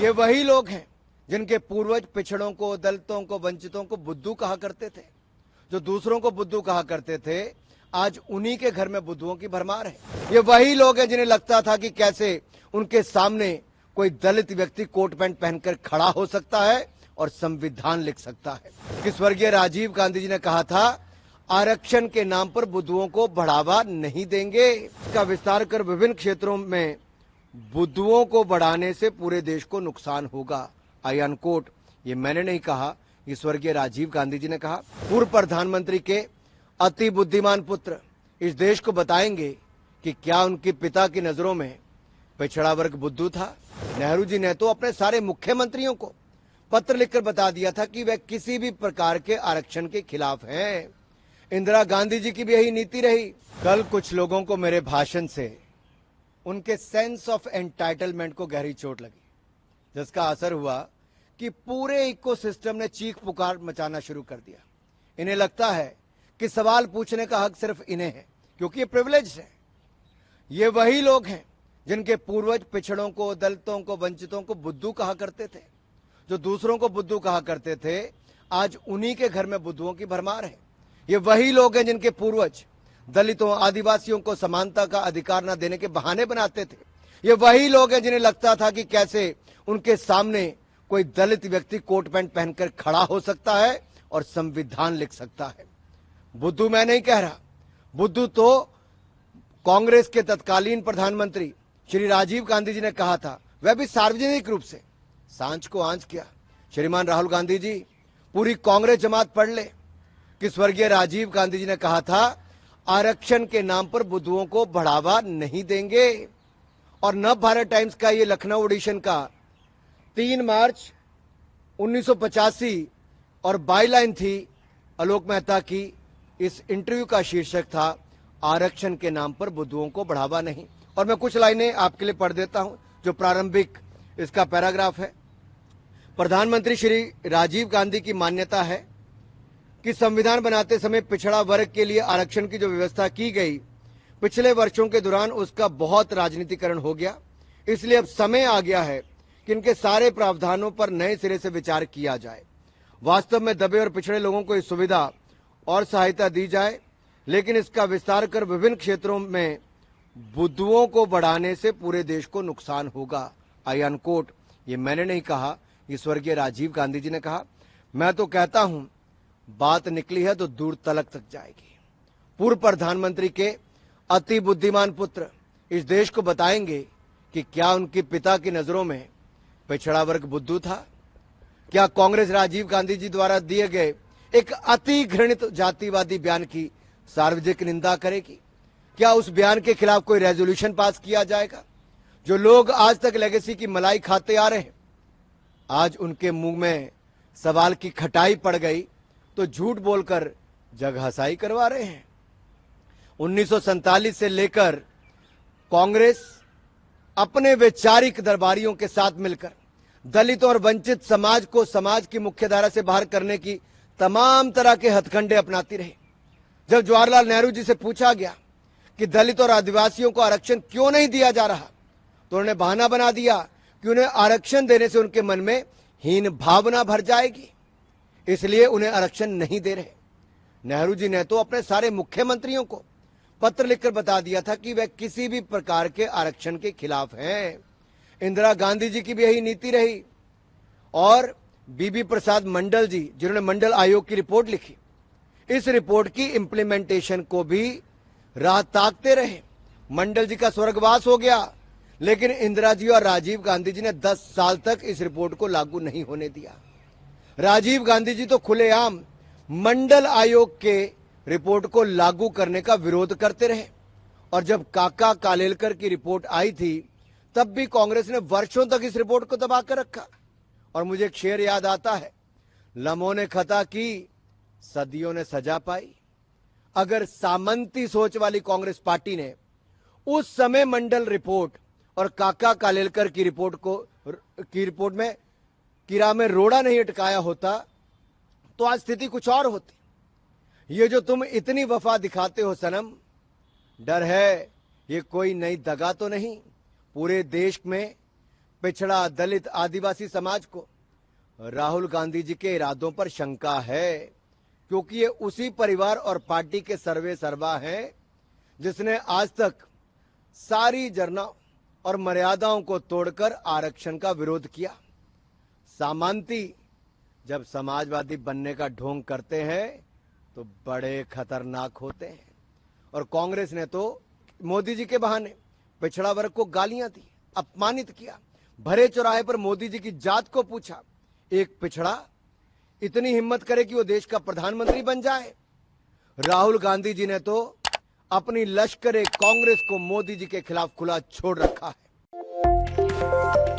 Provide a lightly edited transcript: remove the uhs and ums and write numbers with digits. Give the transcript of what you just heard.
ये वही लोग हैं जिनके पूर्वज पिछड़ों को, दलितों को, वंचितों को बुद्धू कहा करते थे। जो दूसरों को बुद्धू कहा करते थे, आज उन्हीं के घर में बुद्धुओं की भरमार है। ये वही लोग हैं जिन्हें लगता था कि कैसे उनके सामने कोई दलित व्यक्ति कोट पैंट पहनकर खड़ा हो सकता है और संविधान लिख सकता है। कि स्वर्गीय राजीव गांधी जी ने कहा था, आरक्षण के नाम पर बुद्धुओं को बढ़ावा नहीं देंगे। इसका विस्तार कर विभिन्न क्षेत्रों में बुद्धुओं को बढ़ाने से पूरे देश को नुकसान होगा। आई अनकोट। ये मैंने नहीं कहा, ये स्वर्गीय राजीव गांधी जी ने कहा। पूर्व प्रधानमंत्री के अति बुद्धिमान पुत्र इस देश को बताएंगे कि क्या उनके पिता की नजरों में पिछड़ा वर्ग बुद्धू था। नेहरू जी ने तो अपने सारे मुख्यमंत्रियों को पत्र लिखकर बता दिया था कि वे किसी भी प्रकार के आरक्षण के खिलाफ हैं। इंदिरा गांधी जी की भी यही नीति रही। कल कुछ लोगों को मेरे भाषण से उनके सेंस ऑफ एंटाइटलमेंट को गहरी चोट लगी, जिसका असर हुआ कि पूरे इकोसिस्टम ने चीख पुकार मचाना शुरू कर दिया। इन्हें लगता है कि सवाल पूछने का हक सिर्फ इन्हें है, क्योंकि ये प्रिविलेज है। ये वही लोग हैं जिनके पूर्वज पिछड़ों को, दलितों को, वंचितों को बुद्धू कहा करते थे। जो दूसरों को बुद्धू कहा करते थे, आज उन्हीं के घर में बुद्धुओं की भरमार है। ये वही लोग हैं जिनके पूर्वज दलितों, आदिवासियों को समानता का अधिकार न देने के बहाने बनाते थे। ये वही लोग हैं जिन्हें लगता था कि कैसे उनके सामने कोई दलित व्यक्ति कोट पैंट पहनकर खड़ा हो सकता है और संविधान लिख सकता है। बुद्धू मैं नहीं कह रहा, बुद्धू तो कांग्रेस के तत्कालीन प्रधानमंत्री श्री राजीव गांधी जी ने कहा था, वह भी सार्वजनिक रूप से सांझ को आंच किया। श्रीमान राहुल गांधी जी, पूरी कांग्रेस जमात पढ़ ले कि स्वर्गीय राजीव गांधी जी ने कहा था, आरक्षण के नाम पर बुद्धुओं को बढ़ावा नहीं देंगे। और नव भारत टाइम्स का ये लखनऊ एडिशन का 3 मार्च 1985 और बाईलाइन थी आलोक मेहता की। इस इंटरव्यू का शीर्षक था, आरक्षण के नाम पर बुद्धुओं को बढ़ावा नहीं। और मैं कुछ लाइनें आपके लिए पढ़ देता हूं, जो प्रारंभिक इसका पैराग्राफ है। प्रधानमंत्री श्री राजीव गांधी की मान्यता है कि संविधान बनाते समय पिछड़ा वर्ग के लिए आरक्षण की जो व्यवस्था की गई, पिछले वर्षों के दौरान उसका बहुत राजनीतिकरण हो गया। इसलिए अब समय आ गया है कि इनके सारे प्रावधानों पर नए सिरे से विचार किया जाए। वास्तव में दबे और पिछड़े लोगों को इस सुविधा और सहायता दी जाए, लेकिन इसका विस्तार कर विभिन्न क्षेत्रों में बुद्धुओं को बढ़ाने से पूरे देश को नुकसान होगा। आई अनकोट। ये मैंने नहीं कहा, ये स्वर्गीय राजीव गांधी जी ने कहा। मैं तो कहता हूं, बात निकली है तो दूर तलक तक जाएगी। पूर्व प्रधानमंत्री के अति बुद्धिमान पुत्र इस देश को बताएंगे कि क्या उनके पिता की नजरों में पिछड़ा वर्ग बुद्धू था। क्या कांग्रेस राजीव गांधी जी द्वारा दिए गए एक अति घृणित जातिवादी बयान की सार्वजनिक निंदा करेगी। क्या उस बयान के खिलाफ कोई रेजोल्यूशन पास किया जाएगा। जो लोग आज तक लेगेसी की मलाई खाते आ रहे हैं, आज उनके मुंह में सवाल की खटाई पड़ गई तो झूठ बोलकर जगहसाई करवा रहे हैं। 1947 से लेकर कांग्रेस अपने वैचारिक दरबारियों के साथ मिलकर दलितों और वंचित समाज को समाज की मुख्यधारा से बाहर करने की तमाम तरह के हथकंडे अपनाती रही। जब जवाहरलाल नेहरू जी से पूछा गया कि दलित और आदिवासियों को आरक्षण क्यों नहीं दिया जा रहा, तो उन्होंने बहाना बना दिया कि उन्हें आरक्षण देने से उनके मन में हीन भावना भर जाएगी, इसलिए उन्हें आरक्षण नहीं दे रहे। नेहरू जी ने तो अपने सारे मुख्यमंत्रियों को पत्र लिखकर बता दिया था कि वे किसी भी प्रकार के आरक्षण के खिलाफ हैं। इंदिरा गांधी जी की भी यही नीति रही। और बीबी प्रसाद मंडल जी, जिन्होंने मंडल आयोग की रिपोर्ट लिखी, इस रिपोर्ट की इंप्लीमेंटेशन को भी राह ताकते रहे। मंडल जी का स्वर्गवास हो गया, लेकिन इंदिरा जी और राजीव गांधी जी ने 10 साल तक इस रिपोर्ट को लागू नहीं होने दिया। राजीव गांधी जी तो खुलेआम मंडल आयोग के रिपोर्ट को लागू करने का विरोध करते रहे। और जब काका कालेलकर की रिपोर्ट आई थी, तब भी कांग्रेस ने वर्षों तक इस रिपोर्ट को दबा कर रखा। और मुझे एक शेर याद आता है, लम्हों ने खता की, सदियों ने सजा पाई। अगर सामंती सोच वाली कांग्रेस पार्टी ने उस समय मंडल रिपोर्ट और काका कालेलकर की रिपोर्ट में कीड़ा में रोड़ा नहीं अटकाया होता, तो आज स्थिति कुछ और होती। ये जो तुम इतनी वफा दिखाते हो सनम, डर है ये कोई नई दगा तो नहीं। पूरे देश में पिछड़ा, दलित, आदिवासी समाज को राहुल गांधी जी के इरादों पर शंका है, क्योंकि ये उसी परिवार और पार्टी के सर्वे सर्वा हैं जिसने आज तक सारी जरना और मर्यादाओं को तोड़कर आरक्षण का विरोध किया। सामंती जब समाजवादी बनने का ढोंग करते हैं तो बड़े खतरनाक होते हैं। और कांग्रेस ने तो मोदी जी के बहाने पिछड़ा वर्ग को गालियां दी, अपमानित किया। भरे चौराहे पर मोदी जी की जात को पूछा। एक पिछड़ा इतनी हिम्मत करे कि वो देश का प्रधानमंत्री बन जाए। राहुल गांधी जी ने तो अपनी लश्करे कांग्रेस को मोदी जी के खिलाफ खुला छोड़ रखा है।